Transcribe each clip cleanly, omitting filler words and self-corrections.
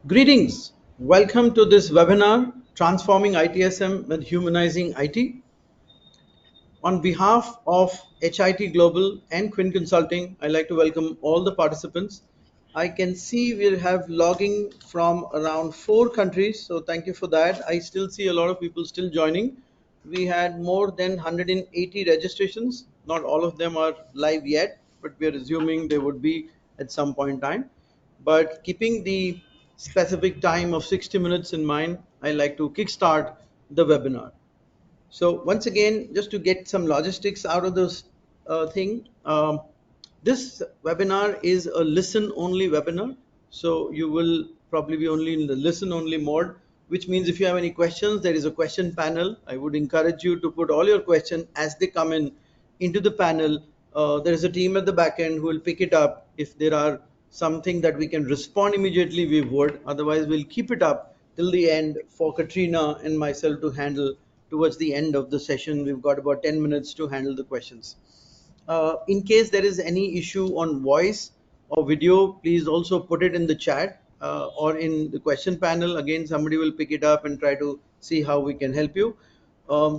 Greetings. Welcome to this webinar, Transforming ITSM with Humanizing IT. On behalf of HIT Global and Quinn Consulting, I'd like to welcome all the participants. I can see we have logging from around 4 countries, so thank you for that. I still see a lot of people still joining. We had more than 180 registrations. Not all of them are live yet, but we are assuming they would be at some point in time. But keeping the specific time of 60 minutes in mind, I like to kickstart the webinar. So once again, just to get some logistics out of this thing, this webinar is a listen-only webinar. So you will probably be only in the listen-only mode, which means if you have any questions, there is a question panel. I would encourage you to put all your questions as they come in into the panel. There is a team at the back end who will pick it up. If there are something that we can respond immediately, we would. Otherwise, we'll keep it up till the end for Katrina and myself to handle towards the end of the session. We've got about 10 minutes to handle the questions. In case there is any issue on voice or video, please also put it in the chat or in the question panel. Again, somebody will pick it up and try to see how we can help you.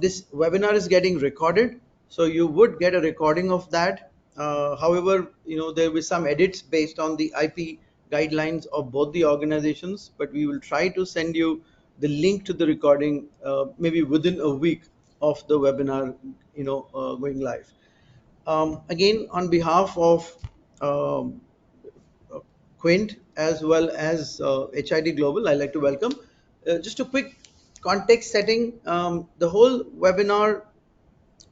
This webinar is getting recorded, so you would get a recording of that. However, there will be some edits based on the IP guidelines of both the organizations, but we will try to send you the link to the recording maybe within a week of the webinar, going live. Again, on behalf of um, Quint as well as HID Global, I'd like to welcome. Just a quick context setting. The whole webinar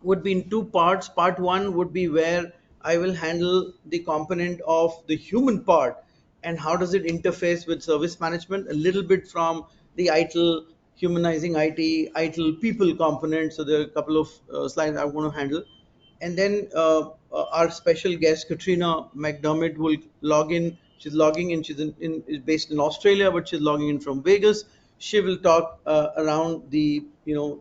would be in two parts. Part one would be where I will handle the component of the human part and how does it interface with service management, a little bit from the ITIL, humanizing IT, ITIL people component. So there are a couple of slides I want to handle. And then our special guest Katrina McDermott will log in. She's logging in. She's is based in Australia, but she's logging in from Vegas. She will talk around the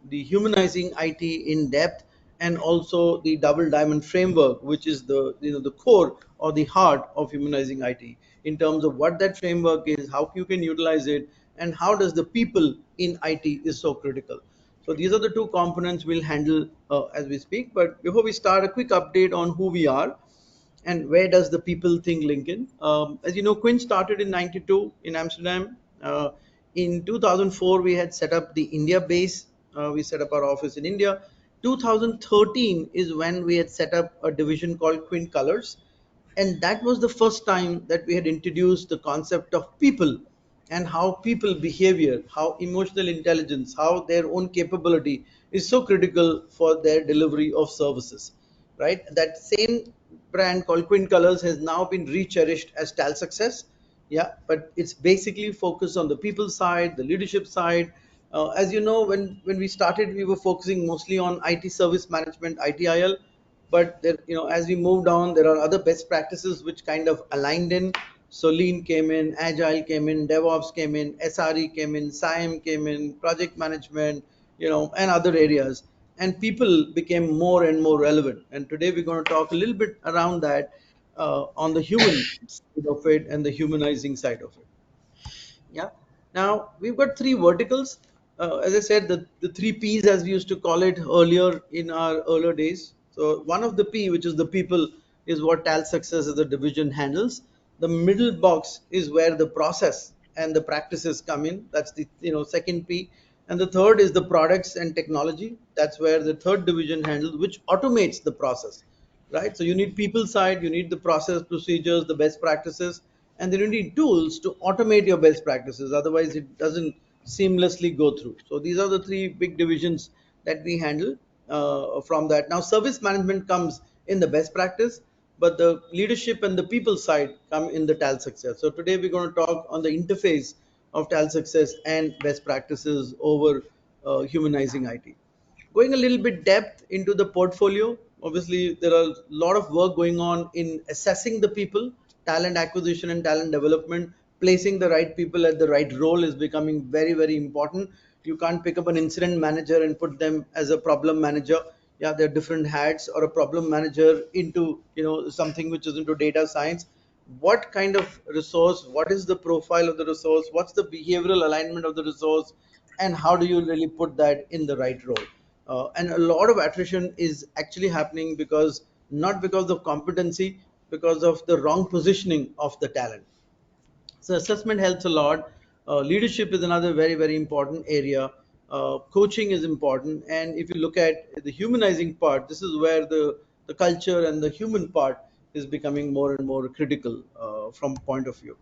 humanizing IT in depth, and also the double diamond framework, which is the core or the heart of humanizing IT in terms of what that framework is, how you can utilize it, and how does the people in IT is so critical. So these are the two components we'll handle as we speak. But before we start, a quick update on who we are and where does the people think Lincoln. As you know, Quinn started in '92 in Amsterdam. In 2004, we had set up the India base. We set up our office in India. 2013 is when we had set up a division called Quinn Colors, and that was the first time that we had introduced the concept of people and how people behavior, how emotional intelligence, how their own capability is so critical for their delivery of services, right? That same brand called Quinn Colors has now been recherished as Tal Success. Yeah, but it's basically focused on the people side, the leadership side. As you know, when we started, we were focusing mostly on IT service management, ITIL, but there, as we moved on, there are other best practices which kind of aligned in. So lean came in, agile came in, DevOps came in, SRE came in, SIAM came in, project management, and other areas, and people became more and more relevant. And today we're going to talk a little bit around that, on the human side of it and the humanizing side of it. Yeah. Now we've got three verticals. As I said, the three P's, as we used to call it earlier in our earlier days. So one of the P, which is the people, is what Tal Success as a division handles. The middle box is where the process and the practices come in. That's the second P. And the third is the products and technology. That's where the third division handles, which automates the process, right? So you need people side, you need the process procedures, the best practices, and then you need tools to automate your best practices. Otherwise, it doesn't seamlessly go through. So these are the three big divisions that we handle from that. Now, service management comes in the best practice, but the leadership and the people side come in the TAL success. So today we're going to talk on the interface of TAL success and best practices over humanizing IT. Going a little bit depth into the portfolio, obviously there are a lot of work going on in assessing the people, talent acquisition and talent development. Placing the right people at the right role is becoming very, very important. You can't pick up an incident manager and put them as a problem manager. They're different hats, or a problem manager into something which is into data science. what kind of resource, what is the profile of the resource, what's the behavioral alignment of the resource, and how do you really put that in the right role. And a lot of attrition is actually happening because, not because of competency, because of the wrong positioning of the talent. So assessment helps a lot. Leadership is another very, very important area. Coaching is important, and if you look at the humanizing part, this is where the culture and the human part is becoming more and more critical from point of view.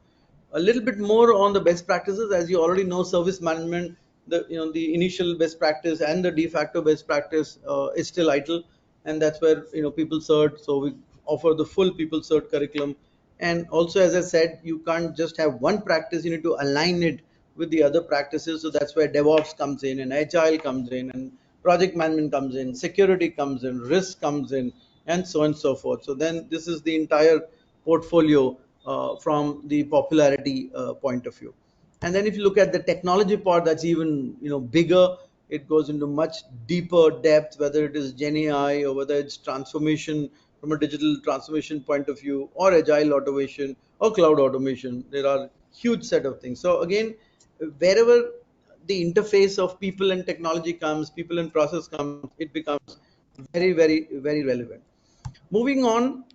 A little bit more on the best practices. As you already know, service management, the initial best practice and the de facto best practice is still ITIL, and that's where people cert. So we offer the full people cert curriculum. And also, as I said, you can't just have one practice, you need to align it with the other practices. So that's where DevOps comes in, and Agile comes in, and project management comes in, security comes in, risk comes in, and so on and so forth. So then this is the entire portfolio from the popularity point of view. And then if you look at the technology part, that's even bigger. It goes into much deeper depth, whether it is Gen AI or whether it's transformation from a digital transformation point of view, or agile automation, or cloud automation. There are huge set of things. So again, wherever the interface of people and technology comes, people and process comes, it becomes very, very, very relevant. Moving on,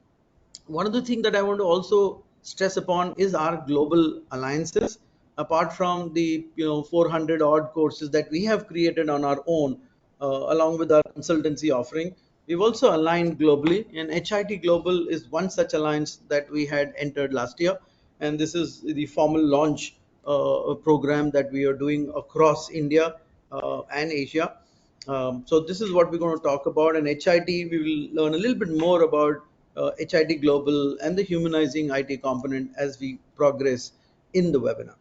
one of the things that I want to also stress upon is our global alliances. Apart from the 400 odd courses that we have created on our own, along with our consultancy offering, we've also aligned globally. And HIT Global is one such alliance that we had entered last year, and this is the formal launch program that we are doing across India and Asia. So this is what we're going to talk about. And HIT, we will learn a little bit more about HIT Global and the humanizing IT component as we progress in the webinar.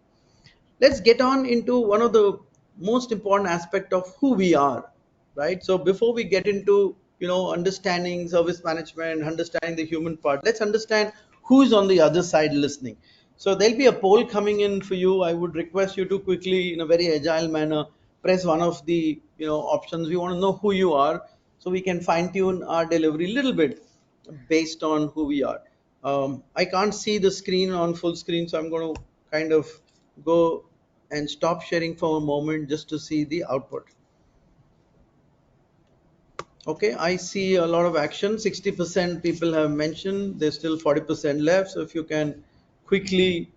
Let's get on into one of the most important aspect of who we are, right? So before we get into understanding service management, understanding the human part, let's understand who's on the other side listening. So there'll be a poll coming in for you. I would request you to quickly, in a very agile manner, press one of the options. We want to know who you are, so we can fine tune our delivery a little bit based on who we are. I can't see the screen on full screen, so I'm going to kind of go and stop sharing for a moment just to see the output. Okay, I see a lot of action. 60% people have mentioned, there's still 40% left. So if you can quickly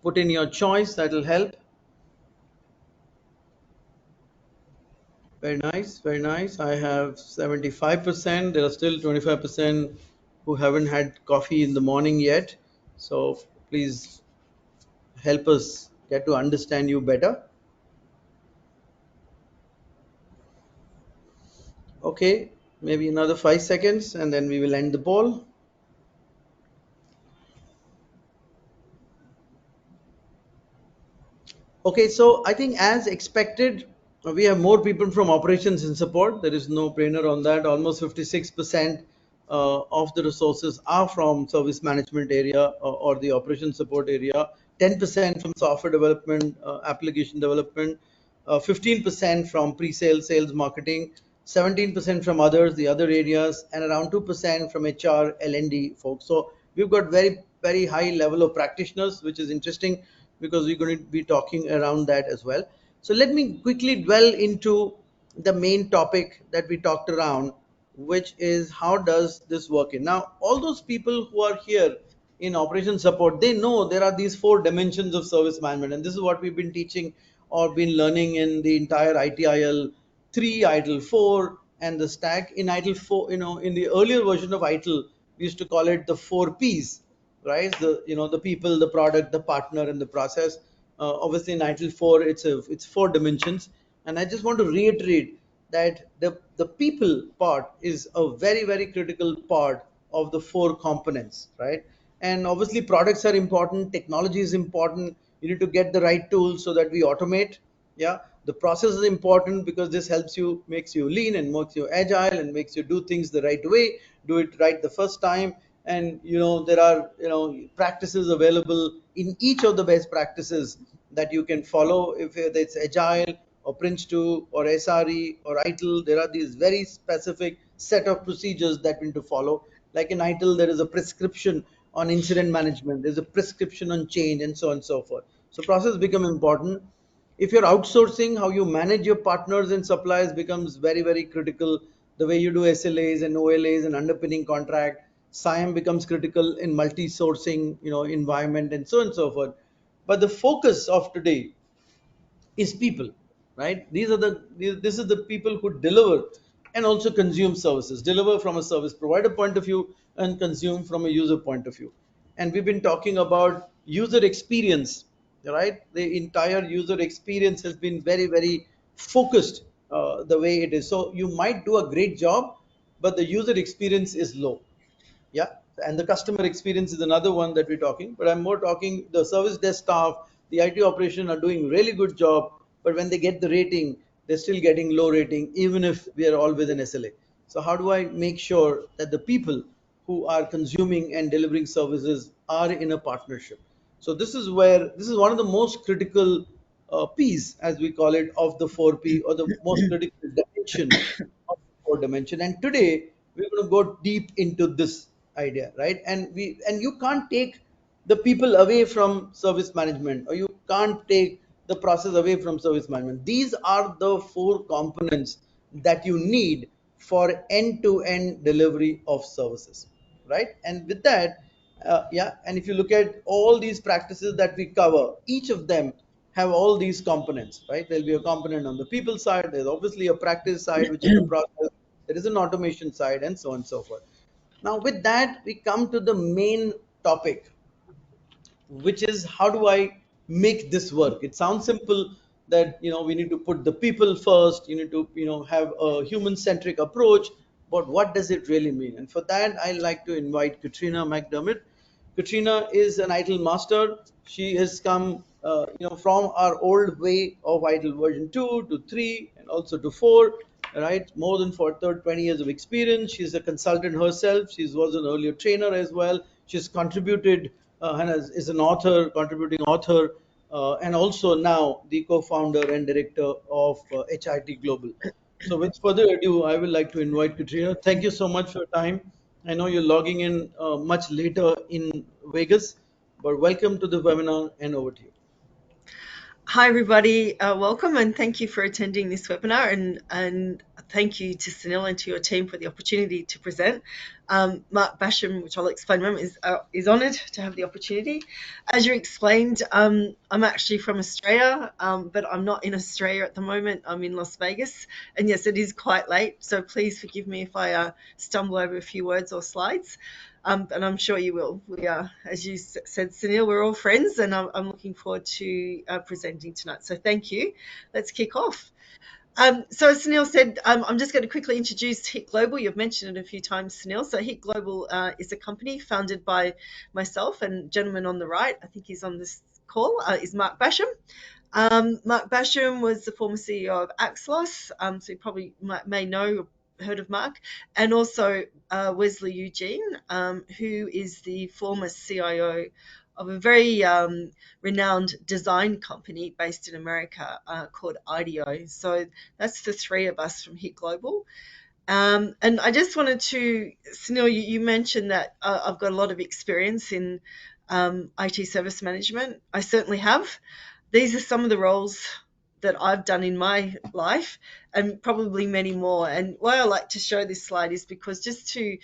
put in your choice, that'll help. Very nice, very nice. I have 75%. There are still 25% who haven't had coffee in the morning yet. So please help us get to understand you better. Okay, maybe another 5 seconds and then we will end the poll. Okay, so I think as expected, we have more people from operations and support. There is no brainer on that. Almost 56% of the resources are from service management area or the operation support area, 10% from software development, application development, 15% from pre-sale, sales, marketing, 17% from others, the other areas, and around 2% from HR, L&D folks. So we've got very, very high level of practitioners, which is interesting because we're going to be talking around that as well. So let me quickly dwell into the main topic that we talked around, which is how does this work in. Now, all those people who are here in operation support, they know there are these four dimensions of service management, and this is what we've been teaching or been learning in the entire ITIL 3, ITIL 4, and the stack. In ITIL 4, in the earlier version of ITIL, we used to call it the 4 Ps, right? The people, the product, the partner, and the process. Obviously in ITIL 4, it's four dimensions. And I just want to reiterate that the people part is a very, very critical part of the four components, right? And obviously products are important, technology is important. You need to get the right tools so that we automate. Yeah, the process is important because this helps you, makes you lean and makes you agile and makes you do things the right way, do it right the first time. And there are practices available in each of the best practices that you can follow. If it's agile or prince 2 or SRE or ITIL, there are these very specific set of procedures that we need to follow. Like in ITIL, there is a prescription on incident management, there's a prescription on change, and so on and so forth. So process become important. If you're outsourcing, how you manage your partners and suppliers becomes very, very critical. The way you do SLAs and OLAs and underpinning contract, SIAM becomes critical in multi-sourcing, environment, and so on and so forth. But the focus of today is people, right? This is the people who deliver and also consume services, deliver from a service provider point of view and consume from a user point of view. And we've been talking about user experience, right? The entire user experience has been very, very focused, the way it is. So you might do a great job, but the user experience is low. Yeah, and the customer experience is another one that we're talking, but I'm more talking the service desk staff, the IT operation are doing really good job, but when they get the rating, they're still getting low rating even if we are all within SLA. So how do I make sure that the people who are consuming and delivering services are in a partnership? So this is one of the most critical P's, as we call it, of the 4P, or the most critical dimension of the four dimension. And today we're going to go deep into this idea, right? And you can't take the people away from service management, or you can't take the process away from service management. These are the four components that you need for end to end delivery of services, right? And with that, yeah, and if you look at all these practices that we cover, each of them have all these components, right? There'll be a component on the people side, there's obviously a practice side, which is the process, there is an automation side, and so on and so forth. Now, with that, we come to the main topic, which is how do I make this work? It sounds simple that we need to put the people first, you need to have a human centric approach, but what does it really mean? And for that, I like to invite Katrina McDermott. Katrina is an ITIL master. She has come from our old way of ITIL version 2 to 3 and also to 4, right? More than for 20 years of experience. She's a consultant herself. She was an earlier trainer as well. She's contributed and is an author, contributing author, and also now the co-founder and director of HIT Global. So with further ado, I would like to invite Katrina. Thank you so much for your time. I know you're logging in much later in Vegas, but welcome to the webinar and over to you. Hi, everybody. Welcome and thank you for attending this webinar, and thank you to Sunil and to your team for the opportunity to present. Mark Basham, which I'll explain in a moment, is honoured to have the opportunity. As you explained, I'm actually from Australia, but I'm not in Australia at the moment. I'm in Las Vegas, and yes, it is quite late, so please forgive me if I stumble over a few words or slides. And I'm sure you will. We are, as you said, Sunil, we're all friends, and I'm looking forward to presenting tonight. So thank you. Let's kick off. So as Sunil said, I'm just going to quickly introduce HIT Global. You've mentioned it a few times, Sunil. So HIT Global is a company founded by myself, and gentleman on the right, I think he's on this call, is Mark Basham. Mark Basham was the former CEO of Axelos, so you probably may know, heard of Mark, and also Wesley Eugene, who is the former CIO of a very renowned design company based in America called IDEO. So that's the three of us from HIT Global. And I just wanted to, Sunil, you mentioned that I've got a lot of experience in IT service management. I certainly have. These are some of the roles that I've done in my life, and probably many more. And why I like to show this slide is because just to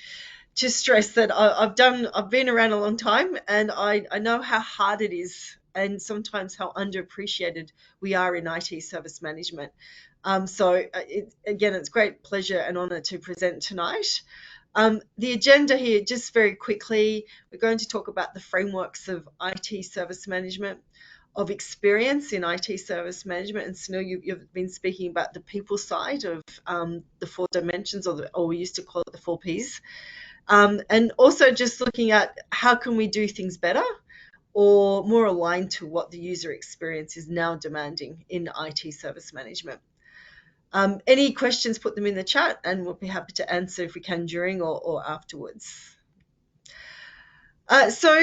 stress that I've been around a long time, and I know how hard it is and sometimes how underappreciated we are in IT service management. Again, it's great pleasure and honor to present tonight. The agenda here, just very quickly, we're going to talk about the frameworks of IT service management, of experience in IT service management. And Sunil, you've been speaking about the people side of the four dimensions, or we used to call it the four Ps. And also just looking at how can we do things better or more aligned to what the user experience is now demanding in IT service management. Any questions, put them in the chat, and we'll be happy to answer if we can during or afterwards. So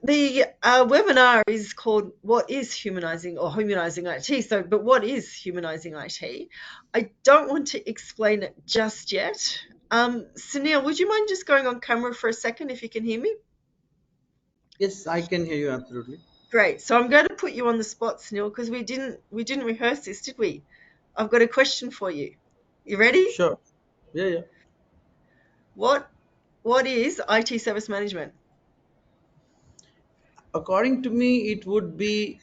the webinar is called "What is Humanizing" or Humanizing IT. But what is Humanizing IT? I don't want to explain it just yet. Sunil, would you mind just going on camera for a second if you can hear me? Yes, I can hear you absolutely. Great. So I'm going to put you on the spot, Snil, because we didn't rehearse this, did we? I've got a question for you. You ready? Sure. Yeah, yeah. What what is IT service management? According to me, it would be,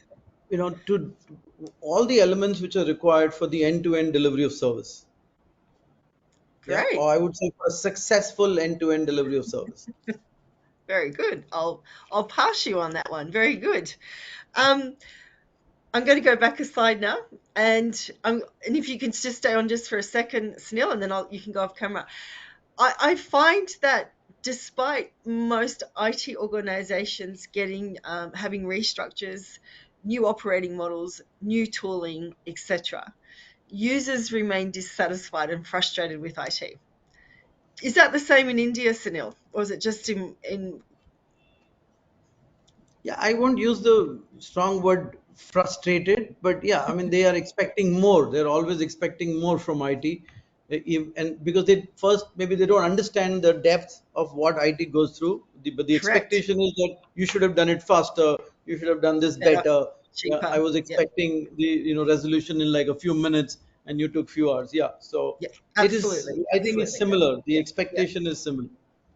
to all the elements which are required for the end-to-end delivery of service. Yeah, or Great. I would say for a successful end-to-end delivery of service. Very good. I'll pass you on that one. Very good. Um, I'm going to go back a slide now, and if you can just stay on just for a second, Snil, and then you can go off camera. I find that despite most IT organizations getting having restructures, new operating models, new tooling, etc., users remain dissatisfied and frustrated with IT. Is that the same in India, Sunil, or is it just in Yeah, I won't use the strong word frustrated, but yeah, I mean they are expecting more. They're always expecting more from IT, and because they first maybe they don't understand the depth of what IT goes through. But the correct, expectation is that you should have done it faster. You should have done this better, better. Yeah, I cheaper? was Yeah, expecting the resolution in like a few minutes, and you took few hours. Yeah, so yeah, it is. absolutely, I think it's absolutely. similar. The Yeah. expectation is similar.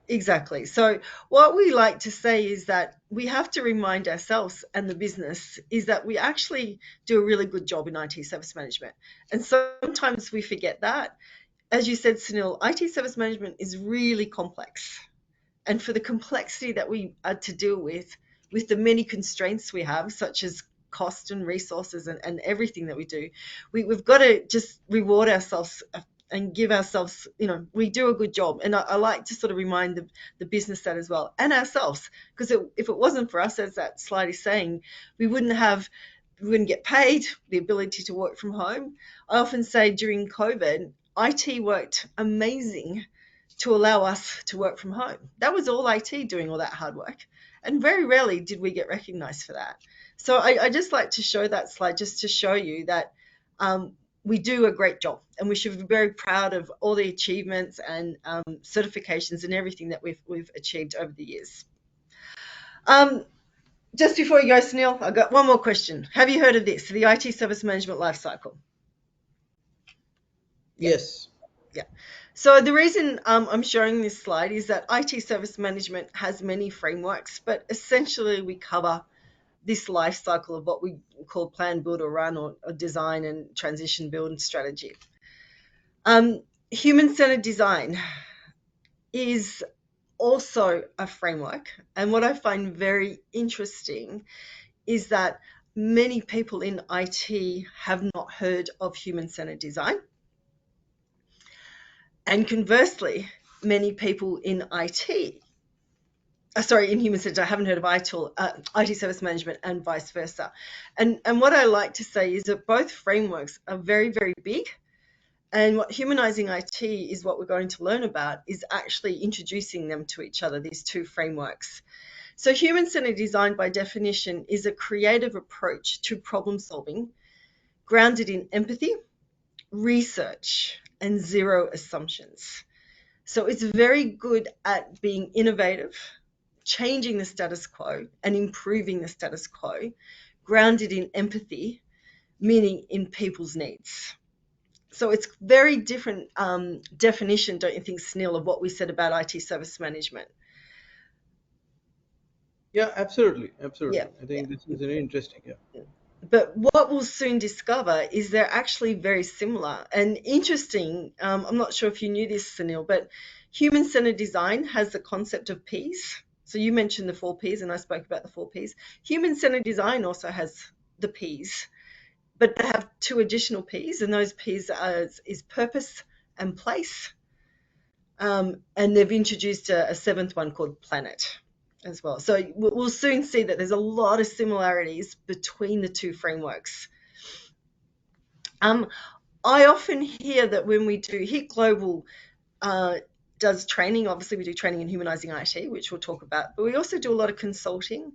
Exactly. So, what we like to say is that we have to remind ourselves and the business is that we actually do a really good job in IT service management. And sometimes we forget that. As you said, Sunil, IT service management is really complex, and for the complexity that we are to deal with the many constraints we have, such as cost and resources and everything that we do, we've got to just reward ourselves and give ourselves, we do a good job. And I like to sort of remind the business that as well, and ourselves, because if it wasn't for us, as that slide is saying, we wouldn't get paid, the ability to work from home. I often say during COVID, IT worked amazing to allow us to work from home. That was all IT doing all that hard work. And very rarely did we get recognized for that. So I just like to show that slide just to show you that we do a great job, and we should be very proud of all the achievements and certifications and everything that we've achieved over the years. Um, just before you go, Sunil, I've got one more question. Have you heard of this, the IT service management lifecycle? Yeah. Yes. Yeah. So the reason I'm showing this slide is that IT service management has many frameworks, but essentially we cover this life cycle of what we call plan, build, or run, or design and transition, build, and strategy. Human-centered design is also a framework, and what I find very interesting is that many people in IT have not heard of human-centered design. And conversely, many people in in human centered, I haven't heard of IT service management, and vice versa. And what I like to say is that both frameworks are very, very big. And what humanizing IT is what we're going to learn about is actually introducing them to each other, these two frameworks. So, human centered design, by definition, is a creative approach to problem solving grounded in empathy, research, and zero assumptions. So it's very good at being innovative, changing the status quo, and improving the status quo, grounded in empathy, meaning in people's needs. So it's very different definition, don't you think, Snil, of what we said about IT service management? Yeah, absolutely, Yeah, absolutely. I yeah. think this is very interesting. Yeah. But what we'll soon discover is they're actually very similar and interesting. I'm not sure if you knew this, Sunil, but human centered design has the concept of P's. So you mentioned the four P's, and I spoke about the four P's. Human centered design also has the P's, but they have two additional P's, and those P's is purpose and place. And they've introduced a seventh one called planet as well. So we'll soon see that there's a lot of similarities between the two frameworks. Um, I often hear that when we do Hit Global uh, does training, obviously we do training in humanizing IT, which we'll talk about, but we also do a lot of consulting.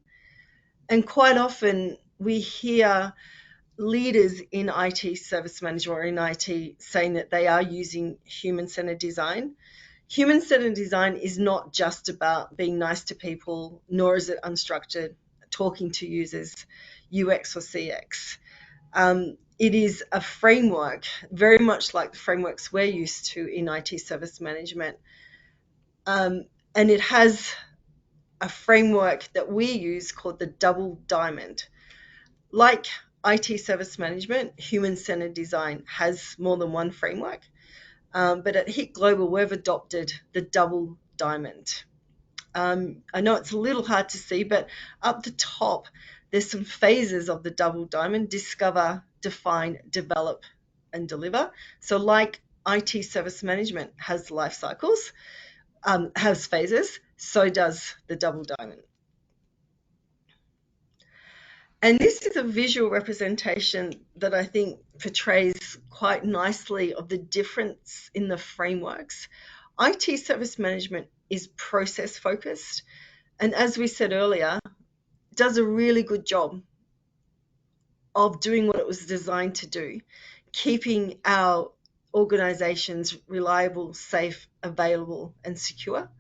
And quite often we hear leaders in IT service management or in IT saying that they are using human centered design. Human-centered design is not just about being nice to people, nor is it unstructured, talking to users, UX or CX. It is a framework, very much like the frameworks we're used to in IT service management. And it has a framework that we use called the double diamond. Like IT service management, human centered design has more than one framework. But at HIT Global, we've adopted the double diamond. I know it's a little hard to see, but up the top, there's some phases of the double diamond: discover, define, develop, and deliver. So, like IT service management has life cycles, has phases, so does the double diamond. And this is a visual representation that I think portrays quite nicely of the difference in the frameworks. IT service management is process focused, and as we said earlier, does a really good job of doing what it was designed to do, keeping our organizations reliable, safe, available, and secure.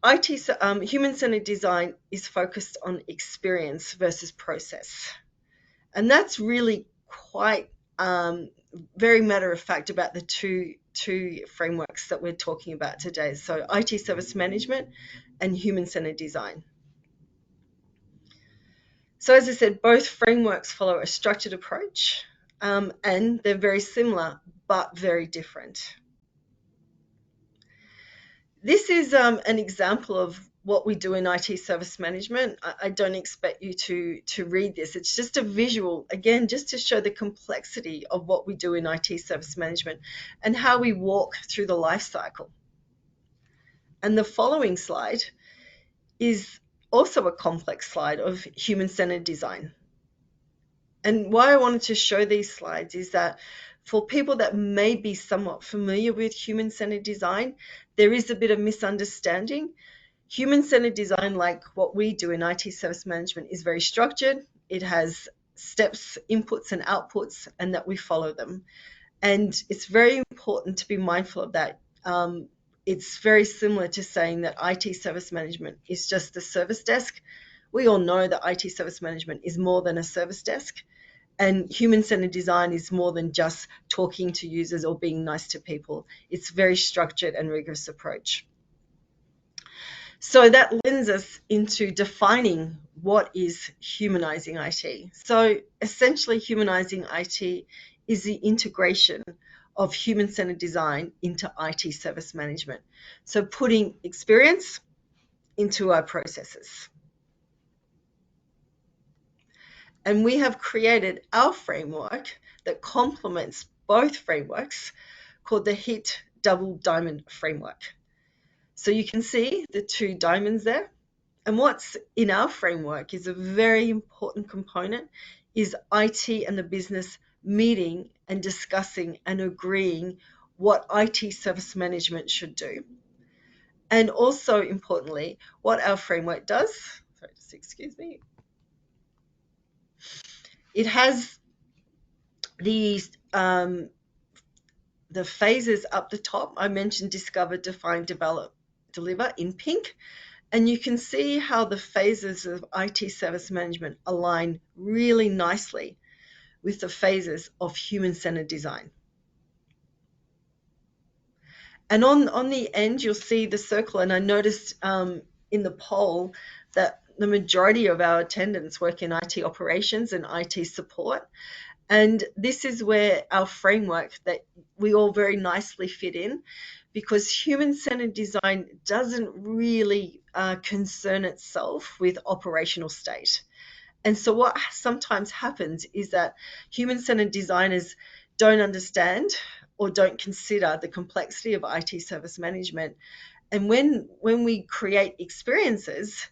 IT, human-centered design is focused on experience versus process. And that's really quite very matter of fact about the two frameworks that we're talking about today. So IT service management and human-centered design. So as I said, both frameworks follow a structured approach, and they're very similar but very different. This is an example of what we do in IT service management. I don't expect you to read this. It's just a visual, again, just to show the complexity of what we do in IT service management and how we walk through the life cycle. And the following slide is also a complex slide of human-centered design. And why I wanted to show these slides is that for people that may be somewhat familiar with human-centered design, there is a bit of misunderstanding. Human-centered design, like what we do in IT service management, is very structured. It has steps, inputs and outputs, and that we follow them. And it's very important to be mindful of that. It's very similar to saying that IT service management is just the service desk. We all know that IT service management is more than a service desk. And human-centered design is more than just talking to users or being nice to people. It's a very structured and rigorous approach. So that lends us into defining what is humanizing IT. So essentially, humanizing IT is the integration of human-centered design into IT service management. So putting experience into our processes. And we have created our framework that complements both frameworks called the HIT Double Diamond Framework. So you can see the two diamonds there. And what's in our framework is a very important component is IT and the business meeting and discussing and agreeing what IT service management should do. And also importantly, what our framework does, sorry, just excuse me, it has these the phases up the top. I mentioned discover, define, develop, deliver in pink. And you can see how the phases of IT service management align really nicely with the phases of human-centered design. And on the end, you'll see the circle. And I noticed in the poll that the majority of our attendants work in IT operations and IT support. And this is where our framework that we all very nicely fit in, because human-centered design doesn't really concern itself with operational state. And so what sometimes happens is that human-centered designers don't understand or don't consider the complexity of IT service management. And when we create experiences,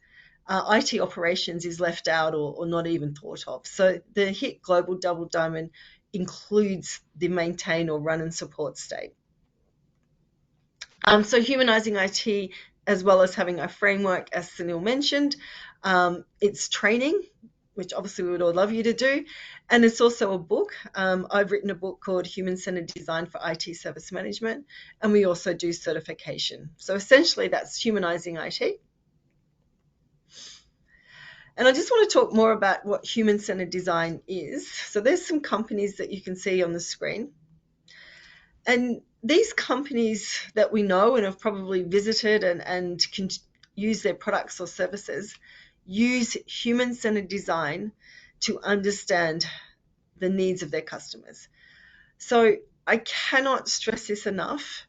IT operations is left out or not even thought of. So the HIT Global Double Diamond includes the maintain or run and support state. So humanizing IT, as well as having a framework, as Sunil mentioned, it's training. which obviously we would all love you to do. And it's also a book. I've written a book called Human-Centered Design for IT Service Management, and we also do certification. So essentially, that's Humanizing IT. And I just want to talk more about what human-centered design is. So there's some companies that you can see on the screen. And these companies that we know and have probably visited and can use their products or services use human-centered design to understand the needs of their customers. So I cannot stress this enough.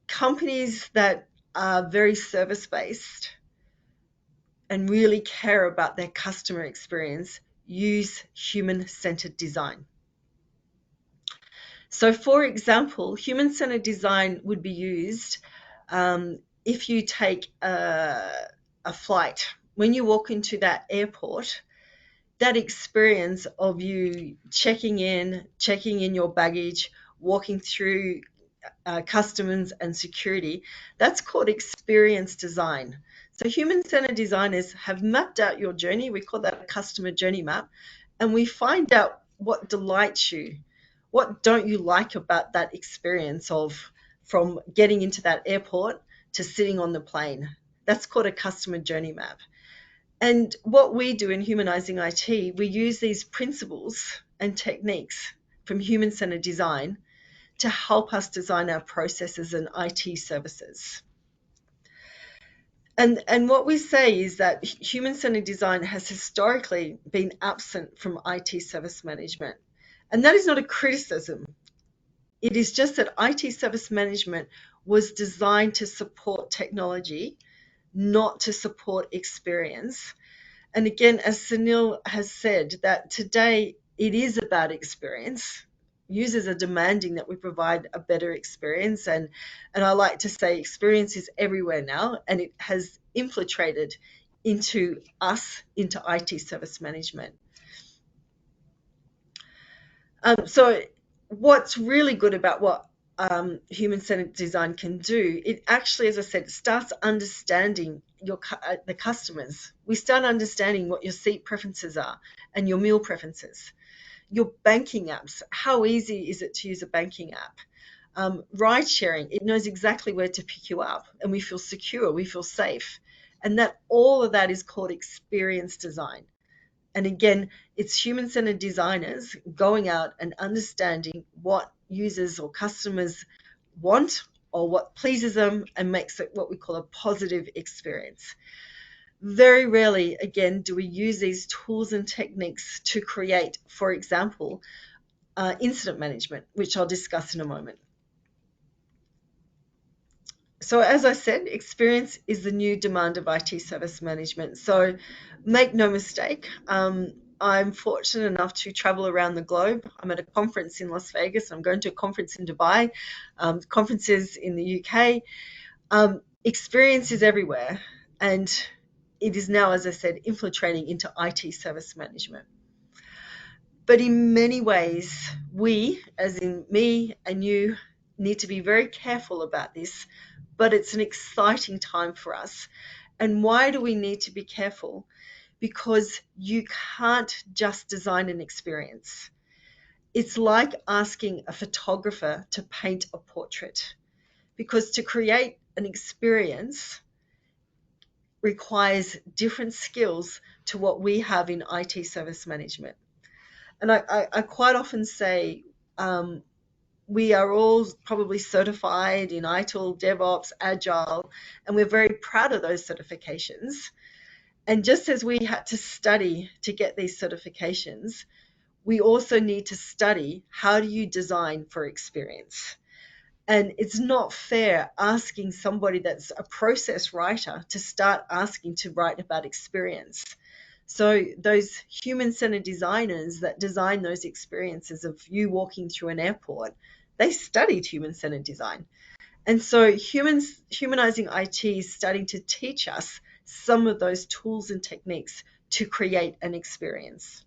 Companies that are very service-based and really care about their customer experience use human-centered design. So, for example, human-centered design would be used if you take a flight. When you walk into that airport, that experience of you checking in your baggage, walking through customs and security, that's called experience design. So human-centered designers have mapped out your journey. We call that a customer journey map. And we find out what delights you, what don't you like about that experience of from getting into that airport to sitting on the plane. That's called a customer journey map. And what we do in Humanizing IT, we use these principles and techniques from human-centered design to help us design our processes and IT services. And what we say is that human-centered design has historically been absent from IT service management. And that is not a criticism. It is just that IT service management was designed to support technology, not to support experience. And again, as Sunil has said, that today it is about experience. Users are demanding that we provide a better experience. And I like to say experience is everywhere now, and it has infiltrated into us, into IT service management. So what's really good about what human-centered design can do, it actually, as I said, starts understanding the customers. We start understanding what your seat preferences are and your meal preferences. Your banking apps, how easy is it to use a banking app? Ride sharing, it knows exactly where to pick you up, and we feel secure, we feel safe. And that all of that is called experience design. And again, it's human-centered designers going out and understanding what users or customers want or what pleases them and makes it what we call a positive experience. Very rarely, again, do we use these tools and techniques to create, for example, incident management, which I'll discuss in a moment. So as I said, experience is the new demand of IT service management. So make no mistake, I'm fortunate enough to travel around the globe. I'm at a conference in Las Vegas. I'm going to a conference in Dubai, conferences in the UK. Experience is everywhere, and it is now, as I said, infiltrating into IT service management. But in many ways, we, as in me and you, need to be very careful about this. But it's an exciting time for us. And why do we need to be careful? Because you can't just design an experience. It's like asking a photographer to paint a portrait, because to create an experience requires different skills to what we have in IT service management. And I quite often say we are all probably certified in ITIL, DevOps, Agile, and we're very proud of those certifications. And just as we had to study to get these certifications, we also need to study how do you design for experience. And it's not fair asking somebody that's a process writer to start asking to write about experience. So those human-centered designers that design those experiences of you walking through an airport, they studied human-centered design. And so humanizing IT is starting to teach us some of those tools and techniques to create an experience.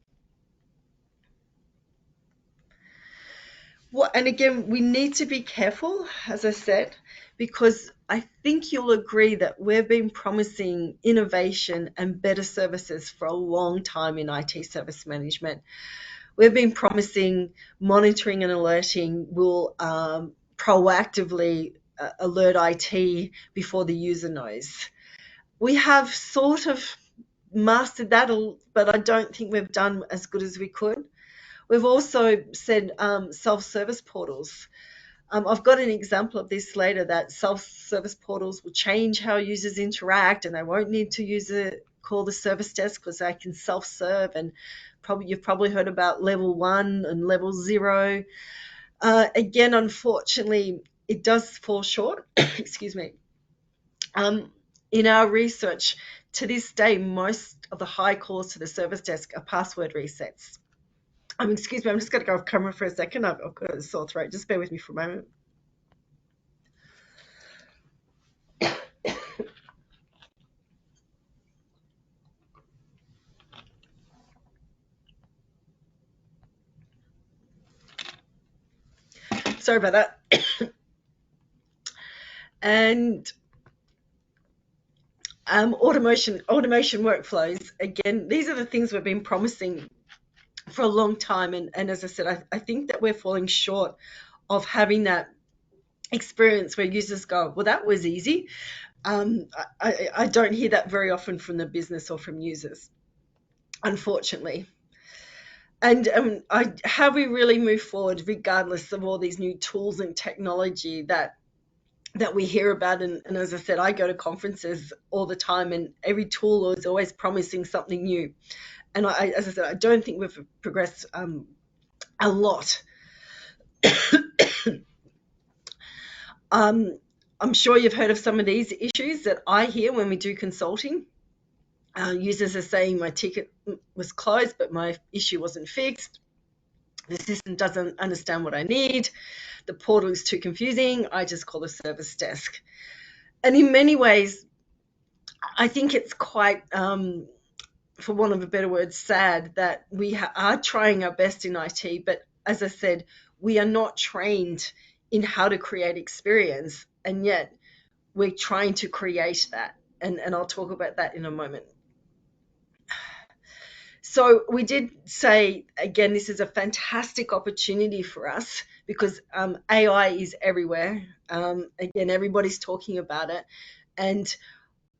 Well, and again, we need to be careful, as I said, because I think you'll agree that we've been promising innovation and better services for a long time in IT service management. We've been promising monitoring and alerting will proactively alert IT before the user knows. We have sort of mastered that, but I don't think we've done as good as we could. We've also said self-service portals. I've got an example of this later, that self-service portals will change how users interact, and they won't need to call the service desk because they can self-serve. And you've probably heard about level 1 and level 0. Again, unfortunately, it does fall short. Excuse me. Um, in our research, to this day, most of the high calls to the service desk are password resets. Excuse me, I'm just going to go off camera for a second. I've got a sore throat. Just bear with me for a moment. Sorry about that. And automation workflows. Again, these are the things we've been promising for a long time. And as I said, I think that we're falling short of having that experience where users go, well, that was easy. I don't hear that very often from the business or from users, unfortunately. And how we really move forward, regardless of all these new tools and technology that we hear about. And as I said, I go to conferences all the time, and every tool is always promising something new. And as I said, I don't think we've progressed a lot. um, I'm sure you've heard of some of these issues that I hear when we do consulting. Users are saying my ticket was closed, but my issue wasn't fixed. The system doesn't understand what I need. The portal is too confusing. I just call the service desk. And in many ways, I think it's quite, for want of a better word, sad that we are trying our best in IT, but as I said, we are not trained in how to create experience, and yet we're trying to create that. And I'll talk about that in a moment. So we did say, again, this is a fantastic opportunity for us because AI is everywhere. Again, everybody's talking about it. And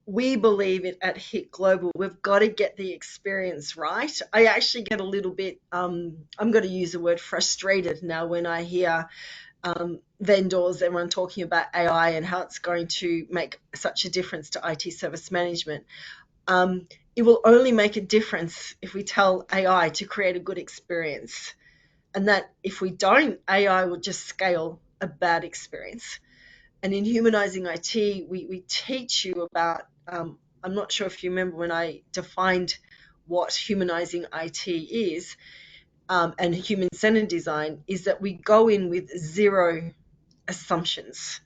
we believe it at HIT Global. We've got to get the experience right. I actually get a little bit, I'm going to use the word frustrated now when I hear vendors, everyone talking about AI and how it's going to make such a difference to IT service management. It will only make a difference if we tell AI to create a good experience. And that if we don't, AI will just scale a bad experience. And in Humanising IT, we teach you about, I'm not sure if you remember when I defined what humanising IT is, and human-centered design, is that we go in with zero assumptions.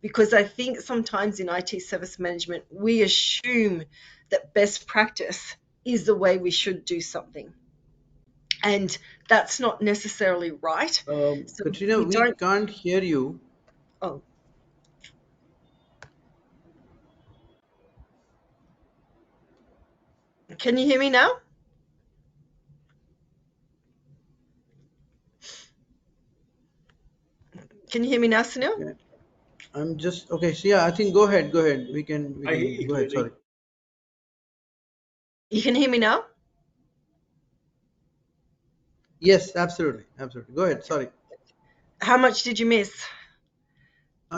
Because I think sometimes in IT service management, we assume that best practice is the way we should do something. And that's not necessarily right. So Katrina, we we don't, can't hear you. oh, can you hear me now? Can you hear me now, Sunil? Okay. I'm just okay. So yeah, I think go ahead. Go ahead. We I hear can you go ahead. Sorry. clearly. You can hear me now? Yes, absolutely, absolutely. Go ahead. Sorry. How much did you miss?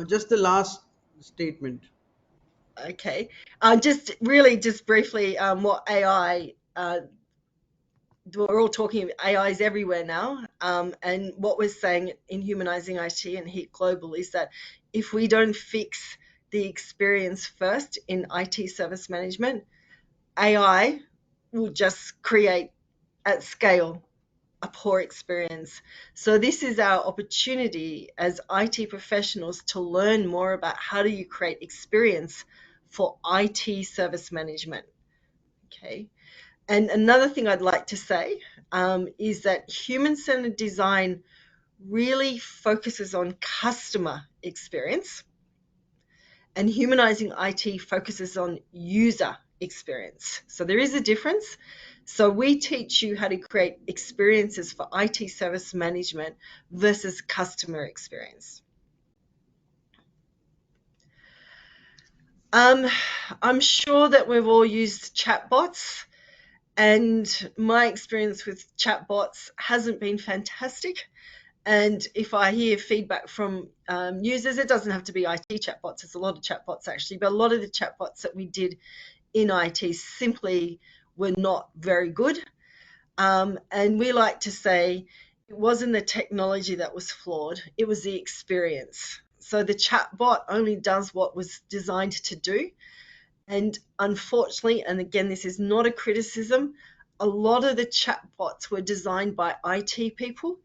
Just the last statement. Okay. Just really, just briefly, what AI, we're all talking, AI is everywhere now. And what we're saying in Humanising IT and HIT Global is that if we don't fix the experience first in IT service management, AI will just create at scale a poor experience. So this is our opportunity as IT professionals to learn more about how do you create experience for IT service management. Okay. And another thing I'd like to say is that human-centered design really focuses on customer experience, and humanizing IT focuses on user experience. So there is a difference. So we teach you how to create experiences for IT service management versus customer experience. Um, I'm sure that we've all used chatbots, and my experience with chatbots hasn't been fantastic. And if I hear feedback from users, it doesn't have to be IT chatbots. There's a lot of chatbots actually, but a lot of the chatbots that we did in IT simply were not very good. And we like to say it wasn't the technology that was flawed, it was the experience. So the chatbot only does what was designed to do. And unfortunately, and again, this is not a criticism, a lot of the chatbots were designed by IT people,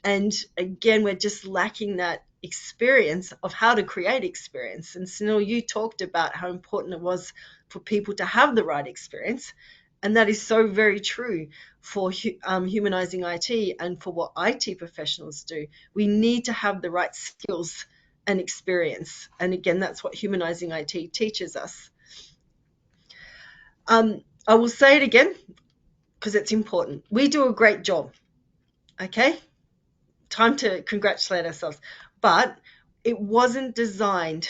and again, we're just lacking that experience of how to create experience. And Sunil, you talked about how important it was for people to have the right experience. And that is so very true for humanizing IT and for what IT professionals do. We need to have the right skills and experience. And again, that's what humanizing IT teaches us. I will say it again because it's important. We do a great job. Okay, time to congratulate ourselves. But it wasn't designed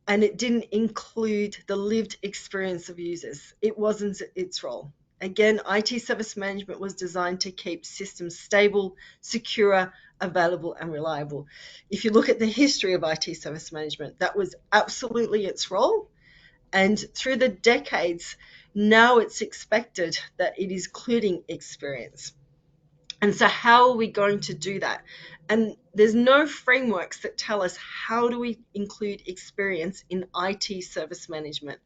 and it didn't include the lived experience of users. It wasn't its role. Again, IT service management was designed to keep systems stable, secure, available, and reliable. If you look at the history of IT service management, that was absolutely its role. And through the decades, now it's expected that it is including experience. And so how are we going to do that? And there's no frameworks that tell us how do we include experience in IT service management.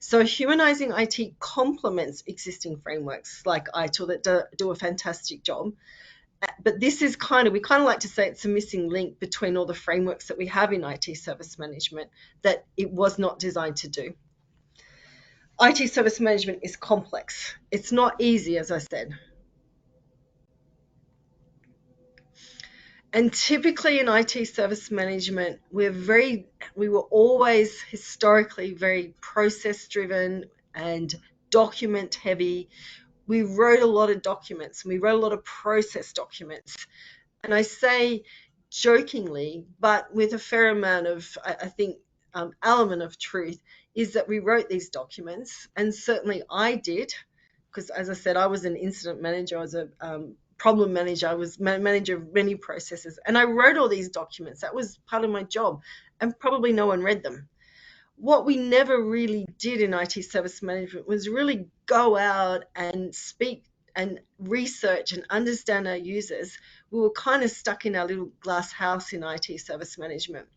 So humanizing IT complements existing frameworks like ITIL that do a fantastic job. But this is we kind of like to say it's a missing link between all the frameworks that we have in IT service management that it was not designed to do. IT service management is complex. It's not easy, as I said. And typically in IT service management, we were always historically very process driven and document heavy. We wrote a lot of documents and we wrote a lot of process documents. And I say jokingly, but with a fair amount of, I think, element of truth, is that we wrote these documents, and certainly I did, because as I said, I was an incident manager, I was a problem manager, I was manager of many processes, and I wrote all these documents. That was part of my job, and probably no one read them. What we never really did in IT service management was really go out and speak and research and understand our users. We were kind of stuck in our little glass house in IT service management.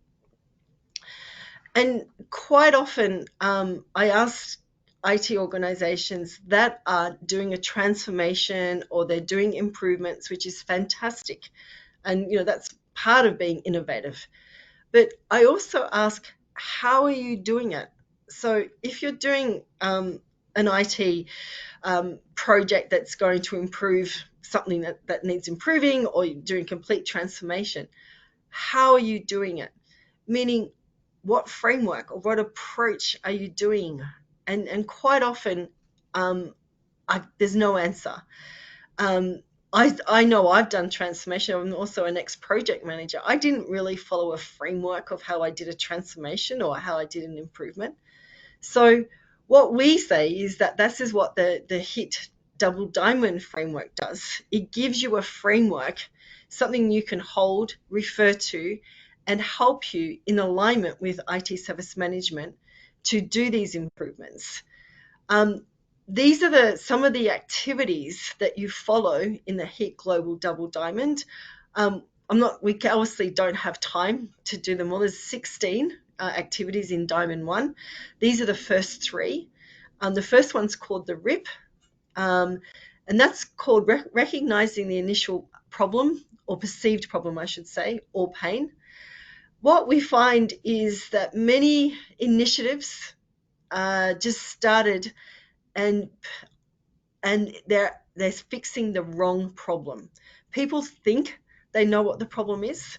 And quite often, I ask IT organizations that are doing a transformation or they're doing improvements, which is fantastic. And, that's part of being innovative. But I also ask, how are you doing it? So if you're doing an IT project that's going to improve something that needs improving, or you're doing complete transformation, how are you doing it? Meaning, what framework or what approach are you doing? And quite often, there's no answer. Um, I know I've done transformation. I'm also an ex-project manager. I didn't really follow a framework of how I did a transformation or how I did an improvement. So what we say is that this is what the HIT double diamond framework does. It gives you a framework, something you can hold, refer to, and help you in alignment with IT service management to do these improvements. Um, these are some of the activities that you follow in the HIT Global Double Diamond. We obviously don't have time to do them all. There's 16 activities in Diamond 1. These are the first three. The first one's called the RIP, and that's called recognizing the initial problem, or perceived problem, I should say, or pain. What we find is that many initiatives just started, and they're fixing the wrong problem. People think they know what the problem is.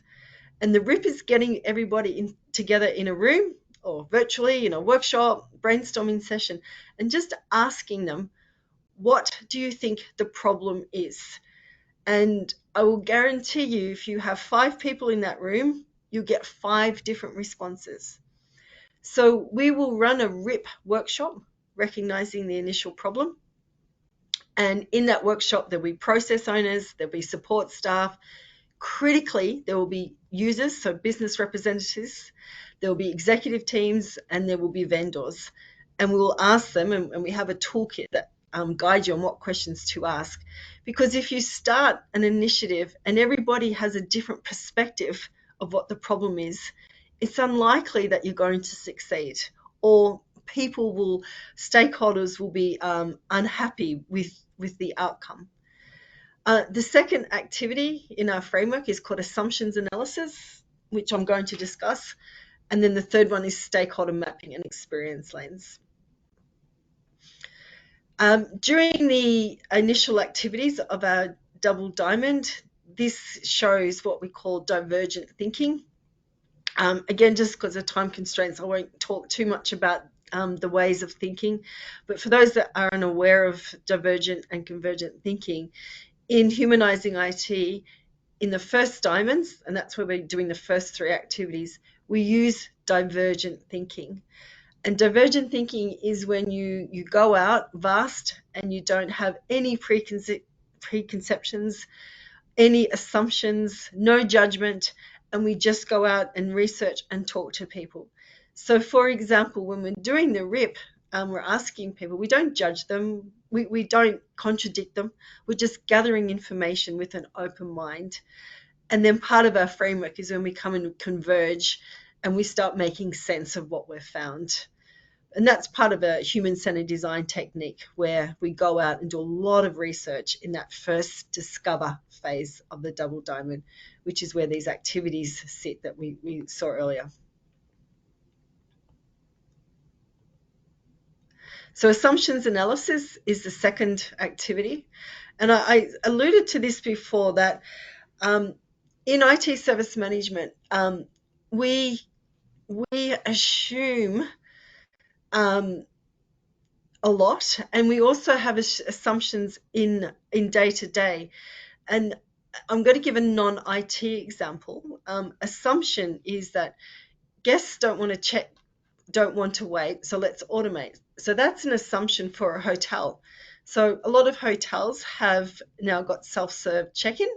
And the RIP is getting everybody together in a room or virtually in a workshop, brainstorming session, and just asking them, what do you think the problem is? And I will guarantee you, if you have 5 people in that room, you'll get 5 different responses. So we will run a RIP workshop, recognizing the initial problem. And in that workshop, there'll be process owners, there'll be support staff. Critically, there will be users, so business representatives, there will be executive teams, and there will be vendors. And we will ask them, and we have a toolkit that guides you on what questions to ask. Because if you start an initiative and everybody has a different perspective of what the problem is, it's unlikely that you're going to succeed, or stakeholders will be unhappy with the outcome. The second activity in our framework is called assumptions analysis, which I'm going to discuss. And then the third one is stakeholder mapping and experience lens. During the initial activities of our double diamond, this shows what we call divergent thinking. Again, just because of time constraints, I won't talk too much about the ways of thinking. But for those that are unaware of divergent and convergent thinking, in Humanising IT, in the first diamonds, and that's where we're doing the first 3 activities, we use divergent thinking. And divergent thinking is when you go out vast and you don't have any preconceptions, any assumptions, no judgment, and we just go out and research and talk to people. So, for example, when we're doing the RIP, we're asking people, we don't judge them, we don't contradict them, we're just gathering information with an open mind. And then part of our framework is when we come and converge and we start making sense of what we've found. And that's part of a human-centered design technique where we go out and do a lot of research in that first discover phase of the double diamond, which is where these activities sit that we saw earlier. So assumptions analysis is the second activity. And I alluded to this before, that in IT service management, we assume a lot, and we also have assumptions in day to day. And I'm going to give a non-IT example. Assumption is that guests don't want to check, don't want to wait, so let's automate. So that's an assumption for a hotel. So a lot of hotels have now got self-serve check-in,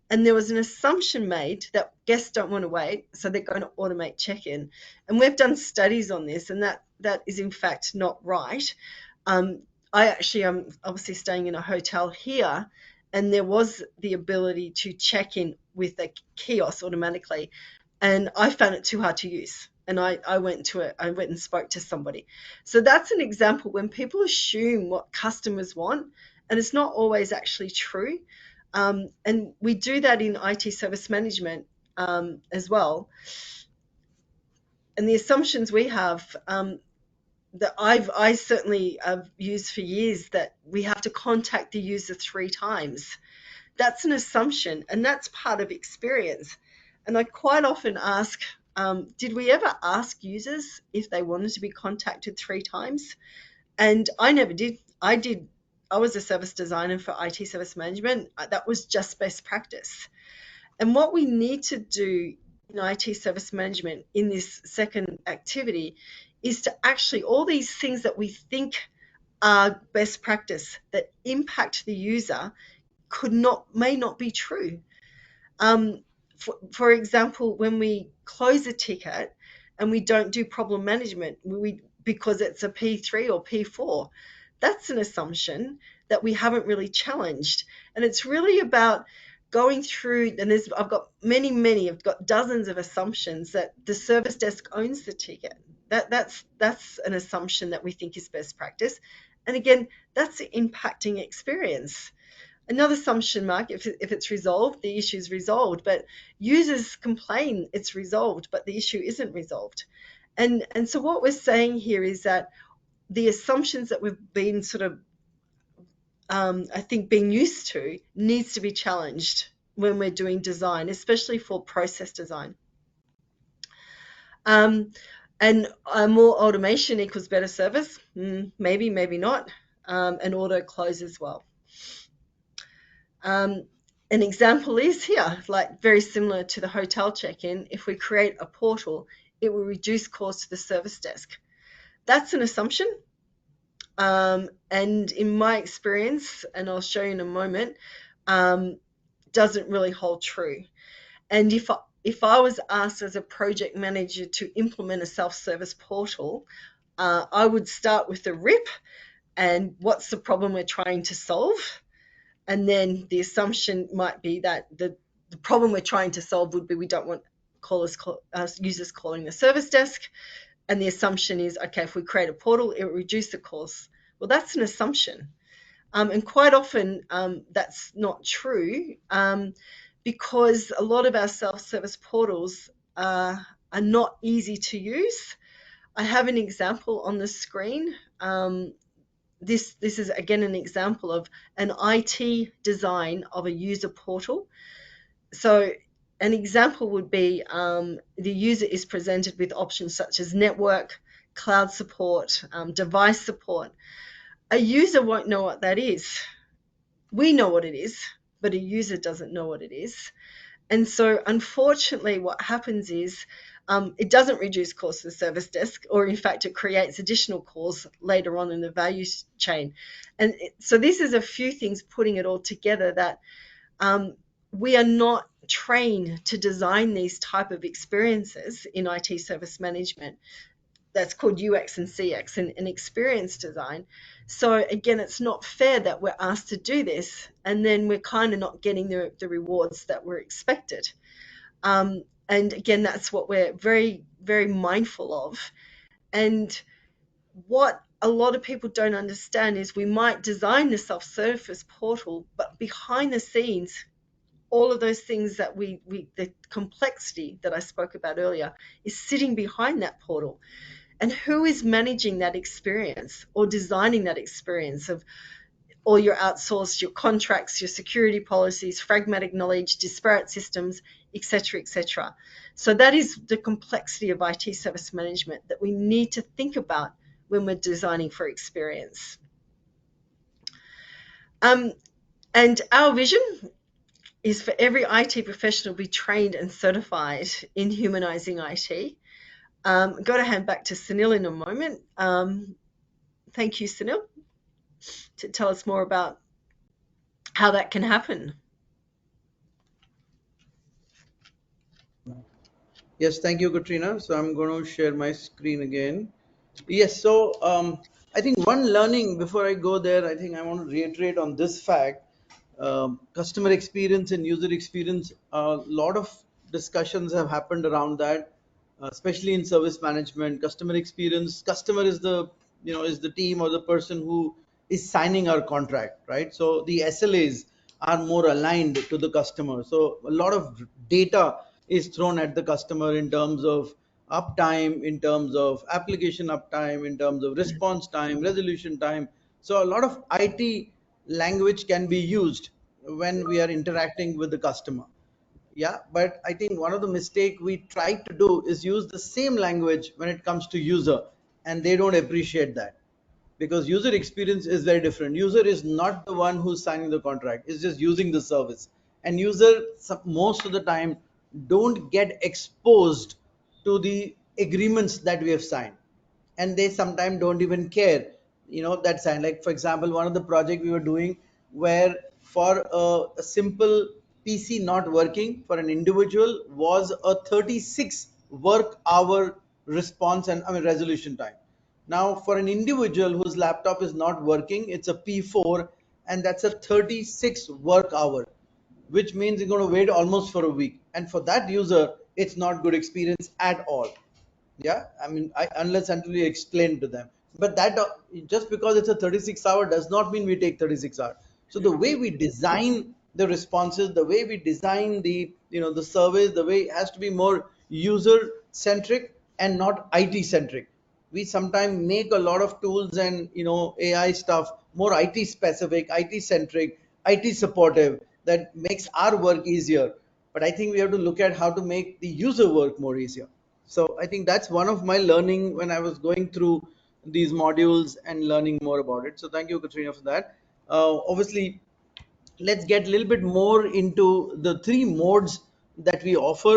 and there was an assumption made that guests don't want to wait, so they're going to automate check-in. And we've done studies on this, and that is in fact not right. I actually am obviously staying in a hotel here, and there was the ability to check in with a kiosk automatically, and I found it too hard to use. And I went and spoke to somebody. So that's an example when people assume what customers want, and it's not always actually true. And we do that in IT service management as well. And the assumptions we have, that I certainly have used for years, that we have to contact the user 3 times. That's an assumption, and that's part of experience. And I quite often ask, did we ever ask users if they wanted to be contacted 3 times? And I never did. I was a service designer for IT service management. That was just best practice. And what we need to do in IT service management in this second activity is to actually, all these things that we think are best practice that impact the user may not be true. For example, when we close a ticket and we don't do problem management because it's a P3 or P4, that's an assumption that we haven't really challenged. And it's really about going through, and I've got I've got dozens of assumptions that the service desk owns the ticket. That's an assumption that we think is best practice. And again, that's impacting experience. Another assumption, Mark, if it's resolved, the issue is resolved. But users complain it's resolved, but the issue isn't resolved. And so what we're saying here is that the assumptions that we've been sort of, I think, being used to needs to be challenged. when we're doing design, especially for process design. Um, and more automation equals better service. Maybe, maybe not. And auto close as well. Um, an example is here, like very similar to the hotel check-in. If we create a portal, it will reduce costs to the service desk. That's an assumption. And in my experience, and I'll show you in a moment, um, doesn't really hold true. And if I was asked as a project manager to implement a self-service portal, I would start with the RIP and what's the problem we're trying to solve. And then the assumption might be that the problem we're trying to solve would be we don't want users calling the service desk. And the assumption is, okay, if we create a portal, it will reduce the cost. Well, that's an assumption. And quite often that's not true, because a lot of our self-service portals are not easy to use. I have an example on the screen. This is again an example of an IT design of a user portal. So an example would be the user is presented with options such as network, cloud support, device support. A user won't know what that is. We know what it is, but a user doesn't know what it is. And so, unfortunately, what happens is it doesn't reduce costs to the service desk, or in fact, it creates additional costs later on in the value chain. And so, this is a few things putting it all together that we are not trained to design these type of experiences in IT service management. That's called UX and CX and experience design. So again, it's not fair that we're asked to do this and then we're kind of not getting the rewards that were expected. And again, that's what we're very, very mindful of. And what a lot of people don't understand is we might design the self-service portal, but behind the scenes, all of those things that the complexity that I spoke about earlier is sitting behind that portal. And who is managing that experience or designing that experience of all your outsourced, your contracts, your security policies, pragmatic knowledge, disparate systems, etc., etc. So that is the complexity of IT service management that we need to think about when we're designing for experience. And our vision is for every IT professional to be trained and certified in humanizing IT. I've got to hand back to Sunil in a moment. Thank you, Sunil, to tell us more about how that can happen. Yes, thank you, Katrina. So I'm going to share my screen again. Yes, so I think one learning before I go there, I think I want to reiterate on this fact. Customer experience and user experience, a lot of discussions have happened around that, especially in service management. Customer experience, customer is the, is the team or the person who is signing our contract, right? So the SLAs are more aligned to the customer. So a lot of data is thrown at the customer in terms of uptime, in terms of application uptime, in terms of response time, resolution time. So a lot of IT language can be used when we are interacting with the customer. Yeah, but I think one of the mistake we try to do is use the same language when it comes to user, and they don't appreciate that, because user experience is very different. User is not the one who's signing the contract, it's just using the service. And user most of the time don't get exposed to the agreements that we have signed, and they sometimes don't even care, that sign. Like for example, one of the project we were doing, where for a simple PC not working for an individual was a 36 work hour response and, I mean, resolution time. Now, for an individual whose laptop is not working, it's a P4, and that's a 36 work hour, which means you're going to wait almost for a week. And for that user, it's not good experience at all. Yeah, I mean, unless until you explain to them. But that just because it's a 36-hour does not mean we take 36 hours. So the way we design the responses, the way we design the, the surveys, the way it has to be more user centric and not IT centric. We sometimes make a lot of tools and, AI stuff more IT specific, IT centric, IT supportive. that makes our work easier, but I think we have to look at how to make the user work more easier. So I think that's one of my learning when I was going through these modules and learning more about it. So thank you, Katrina, for that. Obviously, let's get a little bit more into the three modes that we offer.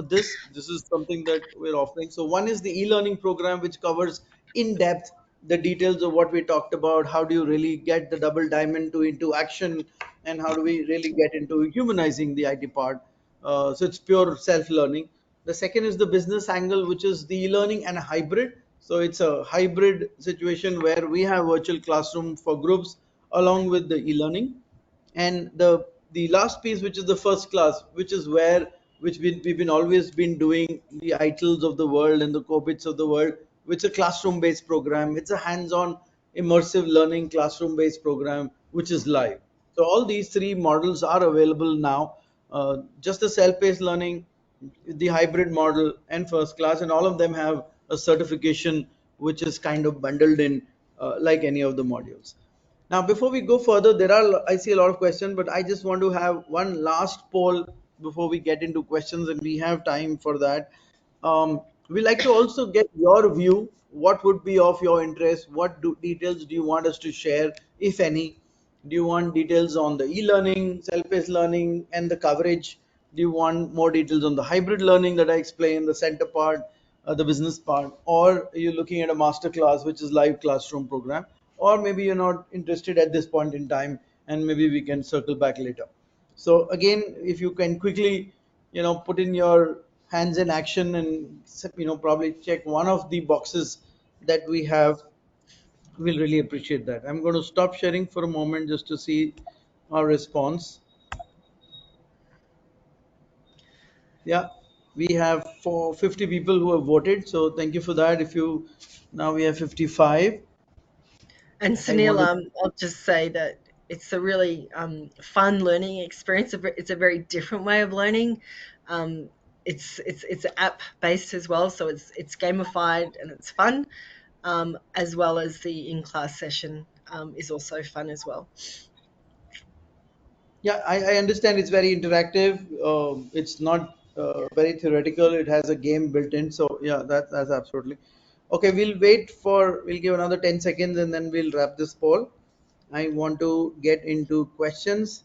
This is something that we're offering. So one is the e-learning program, which covers in depth the details of what we talked about. How do you really get the double diamond to into action, and how do we really get into humanizing the IT part? So it's pure self-learning. The second is the business angle, which is the e-learning and a hybrid. So it's a hybrid situation where we have virtual classroom for groups along with the e-learning. And the last piece, which is the first class, which is where we've been always been doing the ITILs of the world and the COBITs of the world, which is a classroom based program. It's a hands-on immersive learning classroom based program which is live. So all these three models are available now. Just the self-paced learning, the hybrid model, and first class, and all of them have a certification which is kind of bundled in, like any of the modules. Now, before we go further, I see a lot of questions, but I just want to have one last poll before we get into questions, and we have time for that. We like to also get your view. What would be of your interest? Details do you want us to share, if any? Do you want details on the e-learning, self-paced learning, and the coverage? Do you want more details on the hybrid learning that I explained, the center part, the business part, or are you looking at a master class, which is live classroom program, or maybe you're not interested at this point in time, and maybe we can circle back later. So again, if you can quickly, put in your hands in action and probably check one of the boxes that we have, we'll really appreciate that. I'm going to stop sharing for a moment just to see our response. Yeah, we have 50 people who have voted, so thank you for that. If you Now we have 55. And I want Sunil, to I'll just say that it's a really fun learning experience. It's a very different way of learning. Um, it's app based as well, so it's gamified and it's fun, as well as the in class session is also fun as well. Yeah, I understand it's very interactive. It's not very theoretical. It has a game built in. So yeah, that's absolutely okay. We'll give another 10 seconds and then we'll wrap this poll. I want to get into questions.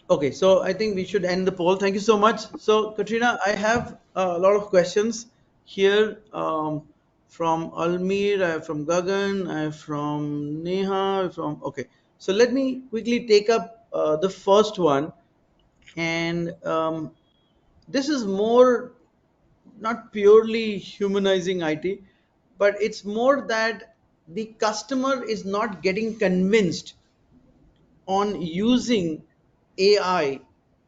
Okay, so I think we should end the poll. Thank you so much. So, Katrina, I have a lot of questions here, from Almir, I have from Gagan, I have from Neha, from okay. So let me quickly take up the first one, and this is more not purely humanizing IT, but it's more that the customer is not getting convinced on using AI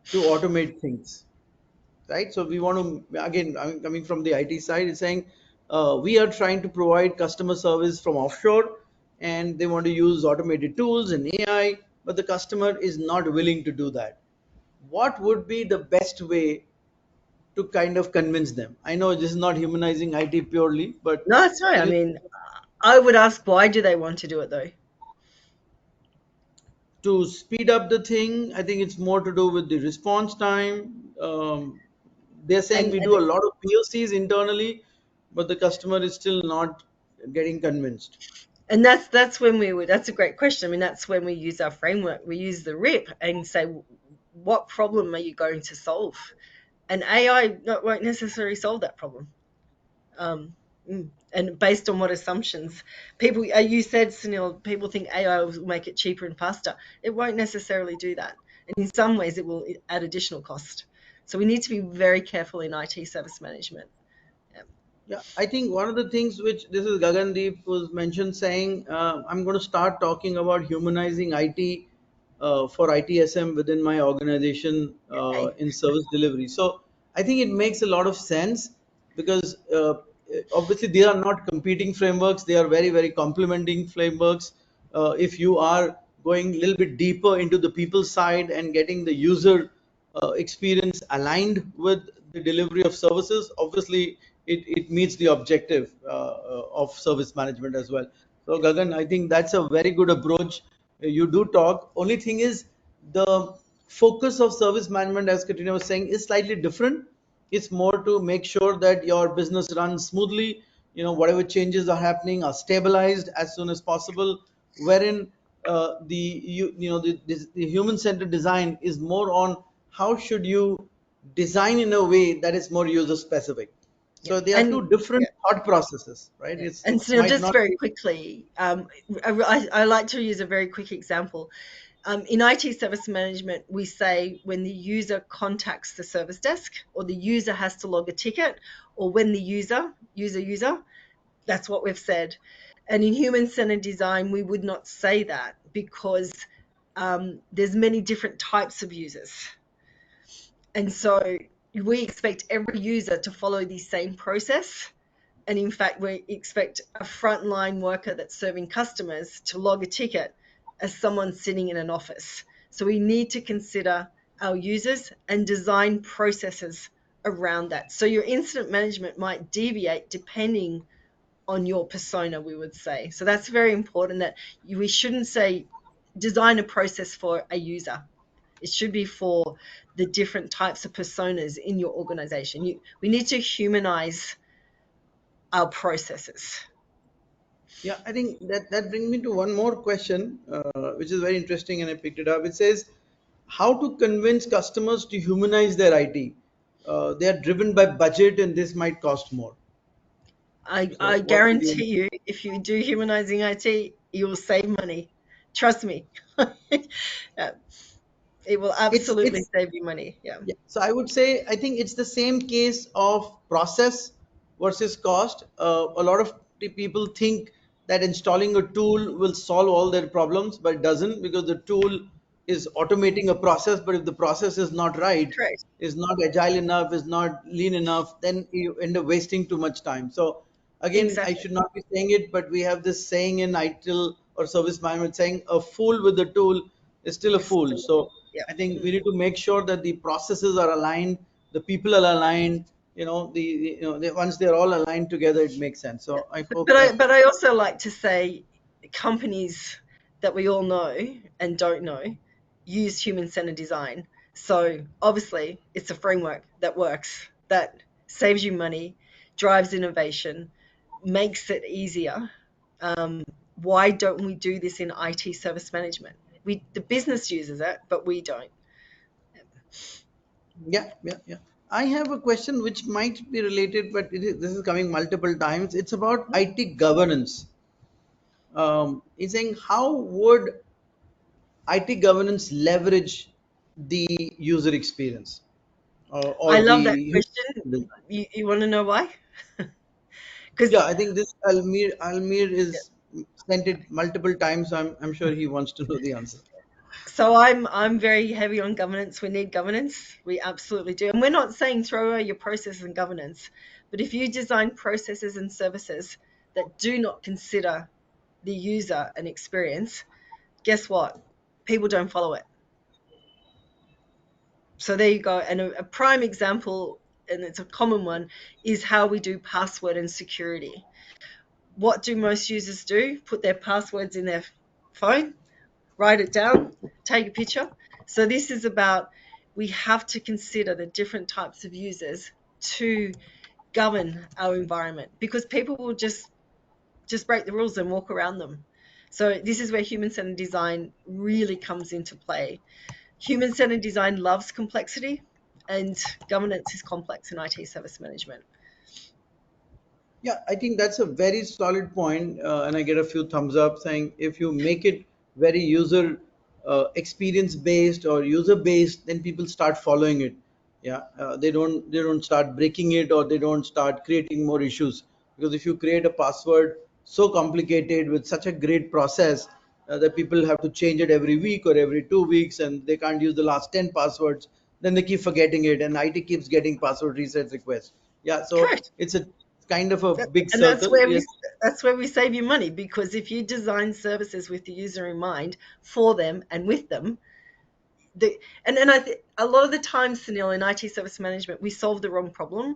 to automate things, right? So we want to, again, I'm coming from the IT side, it's saying we are trying to provide customer service from offshore, and they want to use automated tools and AI, but the customer is not willing to do that. What would be the best way to kind of convince them? I know this is not humanizing IT purely, but No, it's right. I it is. mean, I would ask, why do they want to do it though? To speed up the thing, I think it's more to do with the response time. They're saying we And do a lot of POCs internally, but the customer is still not getting convinced. that's when we would. That's a great question. I mean, that's when we use our framework. We use the RIP and say, what problem are you going to solve? And AI won't necessarily solve that problem. And based on what assumptions people, you said, Sunil, people think AI will make it cheaper and faster. It won't necessarily do that, and in some ways, it will add additional cost. So we need to be very careful in IT service management. Yeah. Yeah, I think one of the things which this is Gagandeep was mentioned saying, I'm going to start talking about humanizing IT for ITSM within my organization Okay. in service delivery. So I think it makes a lot of sense because obviously they are not competing frameworks; they are very, very complementing frameworks. If you are going a little bit deeper into the people side and getting the user experience aligned with the delivery of services, obviously it meets the objective of service management as well. So Gagan, I think that's a very good approach. You do talk. Only thing is the focus of service management, as Katrina was saying, is slightly different. It's more to make sure that your business runs smoothly. Whatever changes are happening are stabilized as soon as possible. Wherein the human-centered design is more on how should you design in a way that is more user specific. Yeah. So they are And two different thought processes, right? yeah. It's And it's so might just not very be. quickly, I like to use a very quick example. In IT service management, we say when the user contacts the service desk, or the user has to log a ticket, or when the user, that's what we've said. And in human-centered design, we would not say that because there's many different types of users. And so we expect every user to follow the same process. And in fact, we expect a frontline worker that's serving customers to log a ticket as someone sitting in an office. So we need to consider our users and design processes around that. So your incident management might deviate depending on your persona, we would say. So that's very important, that we shouldn't say design a process for a user. It should be for the different types of personas in your organization. We need to humanize our processes. Yeah, I think that brings me to one more question, which is very interesting, and I picked it up. It says, how to convince customers to humanize their IT. They are driven by budget, and this might cost more. So, I what would you? guarantee you, if you do humanizing IT, you will save money. Trust me. Yeah, it will absolutely It's save you money. Yeah. Yeah. So I would say I think it's the same case of process versus cost. A lot of the people think that installing a tool will solve all their problems, but it doesn't, because the tool is automating a process. But if the process is not right, Correct. is not agile enough, is not lean enough, then you end up wasting too much time. So again, I Exactly. should not be saying it, but we have this saying in ITIL or service management saying a fool with the tool is still a It's fool. still, So yeah. I think we need to make sure that the processes are aligned, the people are aligned. Once they're all aligned together, it makes sense. Yeah. So I But, hope but I that. but I also like to say companies that we all know and don't know use human centered design. So obviously it's a framework that works, that saves you money, drives innovation, makes it easier. Why don't we do this in IT service management? The business uses it, but we don't. Yeah, yeah, yeah. I have a question which might be related, but this is coming multiple times. It's about IT governance. It's saying, how would IT governance leverage the user experience, or I love that the question. human. You want to know why? Because Yeah, I think this Almir is sent it multiple times. So I'm sure he wants to know the answer. so I'm very heavy on governance. We need governance. We absolutely do. And we're not saying throw away your processes and governance, but if you design processes and services that do not consider the user and experience, guess what? People don't follow it. So there you go. And a prime example, and it's a common one, is how we do password and security. What do most users do? Put their passwords in their phone, write it down, take a picture. So this is about, we have to consider the different types of users to govern our environment, because people will just break the rules and walk around them. So this is where human-centered design really comes into play. Human-centered design loves complexity, and governance is complex in IT service management. Yeah, I think that's a very solid point, and I get a few thumbs up saying if you make it very user experience based or user based, then people start following it. Yeah, they don't start breaking it, or they don't start creating more issues. Because if you create a password so complicated with such a great process that people have to change it every week or every 2 weeks, and they can't use the last 10 passwords, then they keep forgetting it, and IT keeps getting password reset requests. Yeah, so Correct. it's a kind of a That, big and that's circle. where we Yes. that's where we save you money, because if you design services with the user in mind, for them and with them, the and I think a lot of the time, Sunil, in IT service management, we solve the wrong problem.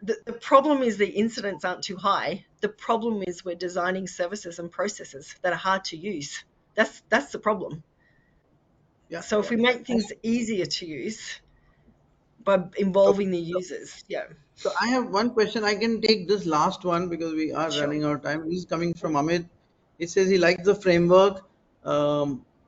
The problem is the incidents aren't too high. The problem is we're designing services and processes that are hard to use. That's the problem. Yeah. So if we make things easier to use by Okay. involving the So, users, yeah, so I have one question. I can take this last one because we are sure. running out of time. This is coming from Amit. It says he likes the framework.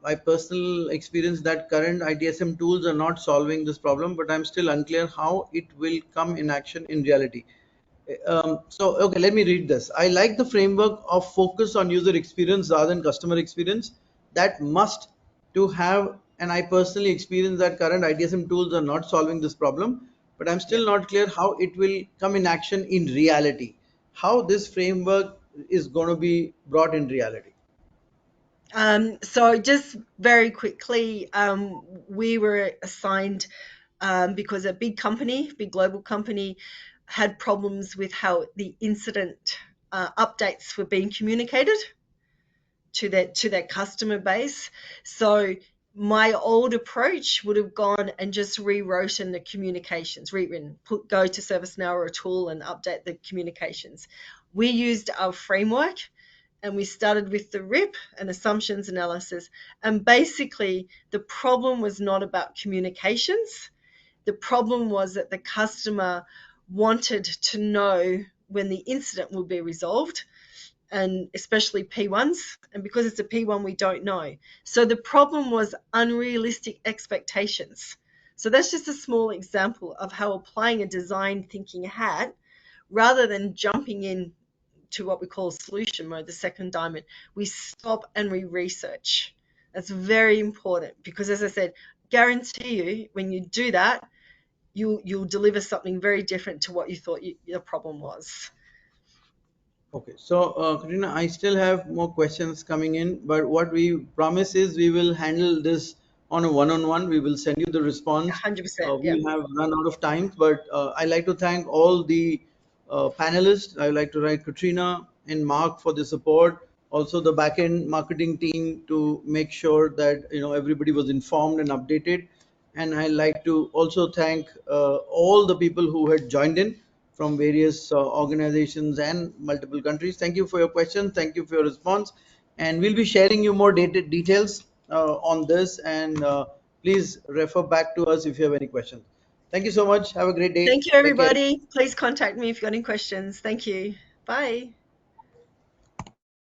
My personal experience that current ITSM tools are not solving this problem, but I'm still unclear how it will come in action in reality. Okay, let me read this. I like the framework of focus on user experience rather than customer experience. That must to have, and I personally experience that current ITSM tools are not solving this problem, but I'm Yeah. still not clear how it will come in action in reality. How this framework is going to be brought in reality. So just very quickly, we were assigned because a big company, big global company, had problems with how the incident updates were being communicated to their customer base. So my old approach would have gone and just rewritten the communications, rewritten, go to ServiceNow or a tool and update the communications. We used our framework and we started with the RIP and assumptions analysis. And basically, the problem was not about communications. The problem was that the customer wanted to know when the incident will be resolved, and especially P1s. And because it's a P1, we don't know. So the problem was unrealistic expectations. So that's just a small example of how applying a design thinking hat rather than jumping in to what we call solution mode, the second diamond, we stop and we research. That's very important because, as I said, guarantee you when you do that, you'll deliver something very different to what you thought your problem was. Okay, so Katrina, I still have more questions coming in, but what we promise is we will handle this on a one-on-one. We will send you the response. 100%. Yeah. We have run out of time, but I like to thank all the panelists. I would like to thank Katrina and Mark for the support. Also, the backend marketing team to make sure that everybody was informed and updated. And I like to also thank all the people who had joined in from various organizations and multiple countries. Thank you for your questions. Thank you for your response. And we'll be sharing you more details on this. And please refer back to us if you have any questions. Thank you so much. Have a great day. Thank you, Take care. everybody. Please contact me if you've got any questions. Thank you. Bye.